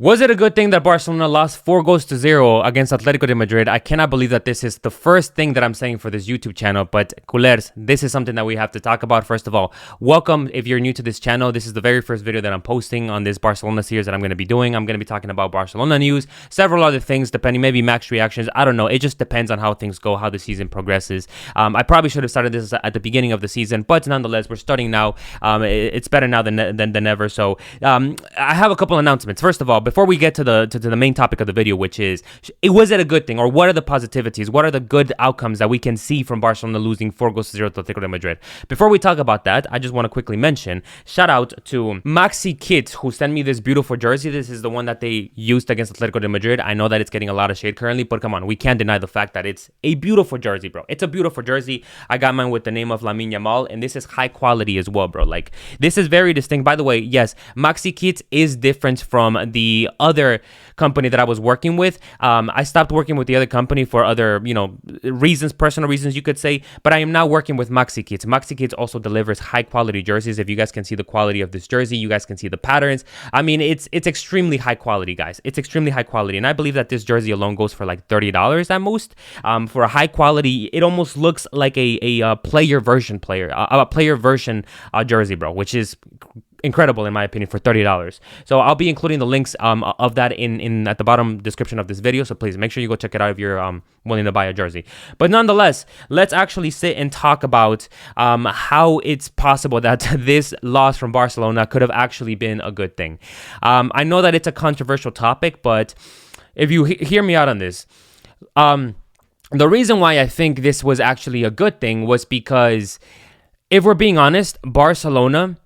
Was it a good thing that Barcelona lost 4-0 against Atletico de Madrid? I cannot believe that this is the first thing that I'm saying for this YouTube channel, but culers, this is something that we have to talk about. First of all, welcome if you're new to this channel. This is the very first video that I'm posting on this Barcelona series that I'm going to be doing. I'm going to be talking about Barcelona news, several other things, depending, maybe max reactions. I don't know. It just depends on how things go, how the season progresses. I probably should have started this at the beginning of the season, but nonetheless, we're starting now. It's better now than ever. So I have a couple announcements. First of all, before we get to the main topic of the video, which is, was it a good thing, or what are the positivities? What are the good outcomes that we can see from Barcelona losing 4-0 to Atletico de Madrid? Before we talk about that, I just want to quickly mention, shout out to Maxi Kits, who sent me this beautiful jersey. This is the one that they used against Atletico de Madrid. I know that it's getting a lot of shade currently, but come on, we can't deny the fact that it's a beautiful jersey, bro. It's a beautiful jersey. I got mine with the name of Lamine Yamal, and this is high quality as well, bro. Like, this is very distinct. By the way, yes, Maxi Kits is different from the other company that I was working with. I stopped working with the other company for other, reasons, personal reasons, you could say, but I am now working with Maxi Kits. Maxi Kits also delivers high quality jerseys. If you guys can see the quality of this jersey, you guys can see the patterns. I mean, it's extremely high quality, guys. It's extremely high quality, and I believe that this jersey alone goes for like $30 at most. For a high quality, it almost looks like a player version jersey, bro, which is incredible in my opinion for $30. So I'll be including the links of that in at the bottom description of this video, so please make sure you go check it out if you're willing to buy a jersey. But nonetheless, let's actually sit and talk about how it's possible that this loss from Barcelona could have actually been a good thing. I know that it's a controversial topic, but if you hear me out on this, the reason why I think this was actually a good thing was because, if we're being honest, Barcelona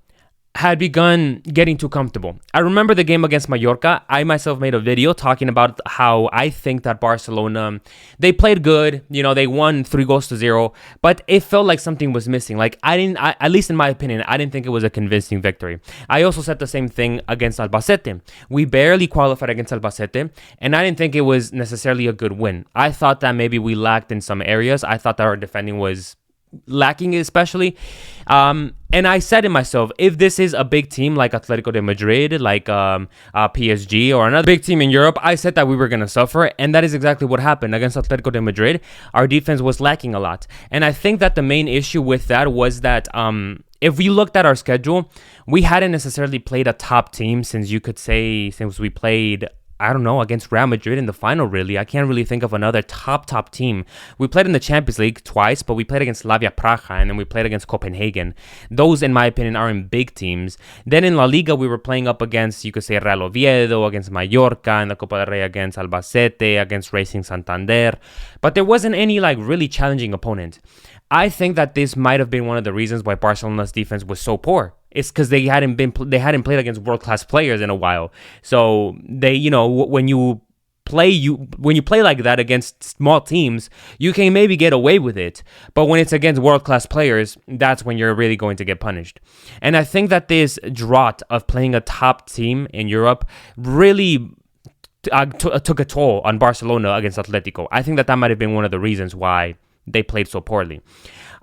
had begun getting too comfortable. I remember the game against Mallorca. I myself made a video talking about how I think that Barcelona, they played good. They won 3-0, but it felt like something was missing. Like, at least in my opinion, I didn't think it was a convincing victory. I also said the same thing against Albacete. We barely qualified against Albacete, and I didn't think it was necessarily a good win. I thought that maybe we lacked in some areas. I thought that our defending was lacking, especially. And I said to myself, if this is a big team like Atletico de Madrid, like PSG, or another big team in Europe, I said that we were going to suffer, and that is exactly what happened. Against Atletico de Madrid, our defense was lacking a lot. And I think that the main issue with that was that if we looked at our schedule, we hadn't necessarily played a top team since we played, I don't know, against Real Madrid in the final, really. I can't really think of another top team. We played in the Champions League twice, but we played against Slavia Praha, and then we played against Copenhagen. Those, in my opinion, aren't big teams. Then in La Liga, we were playing up against, you could say, Real Oviedo, against Mallorca, in the Copa del Rey against Albacete, against Racing Santander. But there wasn't any, really challenging opponent. I think that this might have been one of the reasons why Barcelona's defense was so poor. It's because they hadn't played against world-class players in a while. So they, when you play like that against small teams, you can maybe get away with it. But when it's against world-class players, that's when you're really going to get punished. And I think that this drought of playing a top team in Europe really took a toll on Barcelona against Atletico. I think that might have been one of the reasons why they played so poorly.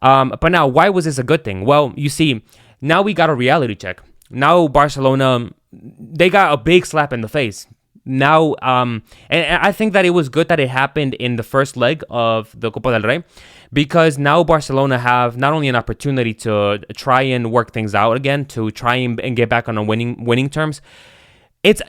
But now, why was this a good thing? Well, you see, now we got a reality check. Now Barcelona, they got a big slap in the face. Now, and I think that it was good that it happened in the first leg of the Copa del Rey, because now Barcelona have not only an opportunity to try and work things out again, to try and get back on a winning terms. It's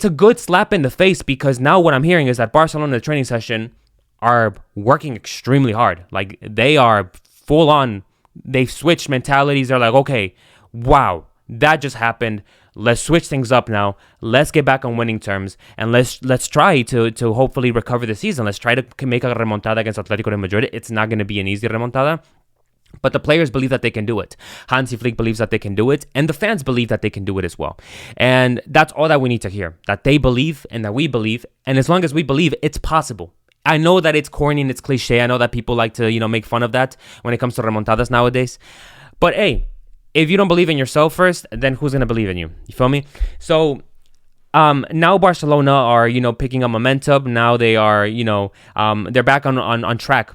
a good slap in the face, because now what I'm hearing is that Barcelona training session are working extremely hard. Like, they are full on. They've switched mentalities. They're like, okay, wow, that just happened. Let's switch things up now. Let's get back on winning terms, and let's try to hopefully recover the season. Let's try to make a remontada against Atletico de Madrid. It's not going to be an easy remontada, but the players believe that they can do it. Hansi Flick believes that they can do it, and the fans believe that they can do it as well. And that's all that we need to hear, that they believe and that we believe. And as long as we believe, it's possible. I know that it's corny and it's cliche. I know that people like to, make fun of that when it comes to remontadas nowadays. But hey, if you don't believe in yourself first, then who's going to believe in you? You feel me? So now Barcelona are, picking up momentum. Now they are, they're back on track.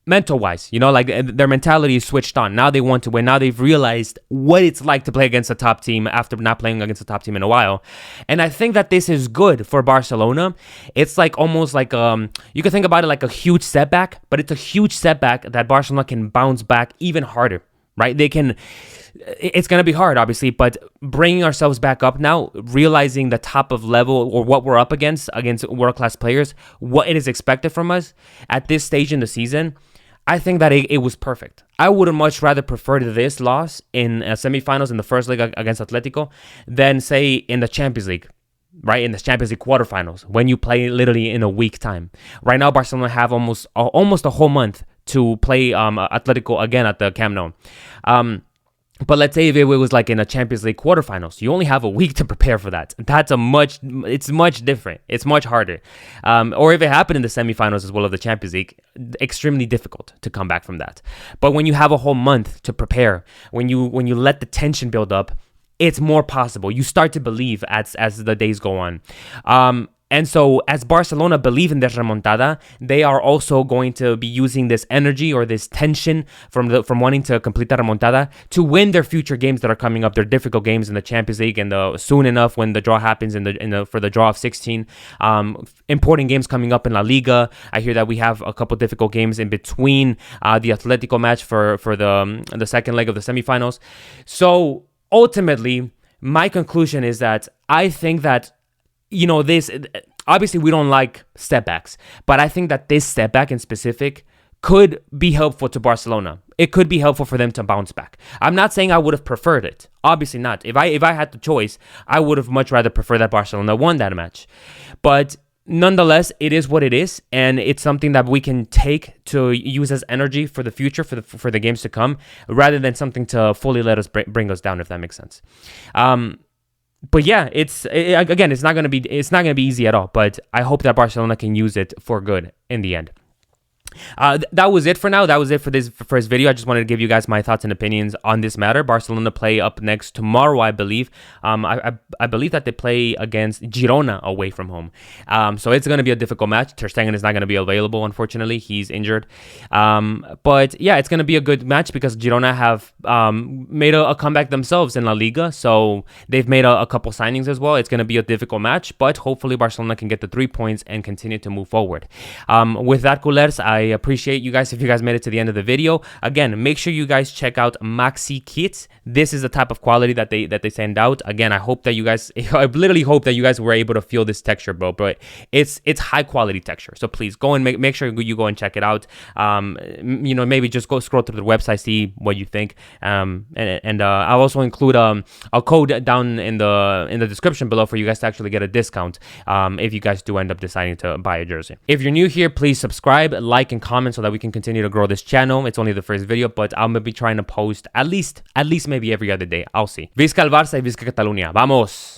mental wise, like their mentality is switched on. Now they want to win. Now they've realized what it's like to play against a top team after not playing against a top team in a while. And I think that this is good for Barcelona. It's like almost like you can think about it like a huge setback, but it's a huge setback that Barcelona can bounce back even harder, right? It's going to be hard, obviously, but bringing ourselves back up now, realizing the top of level or what we're up against world-class players, what it is expected from us at this stage in the season, I think that it was perfect. I would have much rather preferred this loss in semifinals in the first leg against Atletico than, say, in the Champions League, right? In the Champions League quarterfinals, when you play literally in a week time. Right now, Barcelona have almost a whole month to play Atletico again at the Camp Nou. But let's say if it was like in a Champions League quarterfinals, you only have a week to prepare for that. It's much different. It's much harder. Or if it happened in the semifinals as well of the Champions League, extremely difficult to come back from that. But when you have a whole month to prepare, when you let the tension build up, it's more possible. You start to believe as the days go on. And so as Barcelona believe in their remontada, they are also going to be using this energy or this tension from wanting to complete that remontada to win their future games that are coming up. Their difficult games in the Champions League and soon enough when the draw happens for the draw of 16. Important games coming up in La Liga. I hear that we have a couple difficult games in between the Atletico match for the second leg of the semifinals. So ultimately, my conclusion is that I think that this, obviously we don't like setbacks, but I think that this setback in specific could be helpful to Barcelona. It could be helpful for them to bounce back. I'm not saying I would have preferred it. Obviously not. If I had the choice, I would have much rather preferred that Barcelona won that match. But nonetheless, it is what it is, and it's something that we can take to use as energy for the future, for the games to come, rather than something to fully let us bring us down, if that makes sense. But yeah, it's not gonna be easy at all. But I hope that Barcelona can use it for good in the end. That was it for now. That was it for this first video. I just wanted to give you guys my thoughts and opinions on this matter. Barcelona play up next tomorrow, I believe. I believe that they play against Girona away from home. So it's going to be a difficult match. Ter Stegen is not going to be available, unfortunately. He's injured. But yeah, it's going to be a good match because Girona have made a comeback themselves in La Liga. So they've made a couple signings as well. It's going to be a difficult match, but hopefully Barcelona can get the 3 points and continue to move forward. With that, culers, I appreciate you guys if you guys made it to the end of the video. Again, make sure you guys check out Maxi Kits. This is the type of quality that they send out. Again, I literally hope that you guys were able to feel this texture, bro. But it's high quality texture. So please go and make sure you go and check it out. Maybe just go scroll through the website, see what you think. And I'll also include a code down in the description below for you guys to actually get a discount if you guys do end up deciding to buy a jersey. If you're new here, please subscribe, like, and comment so that we can continue to grow this channel. It's only the first video, but I'm gonna be trying to post at least maybe every other day. I'll see. Visca el Barça y Visca Catalunya. Vamos!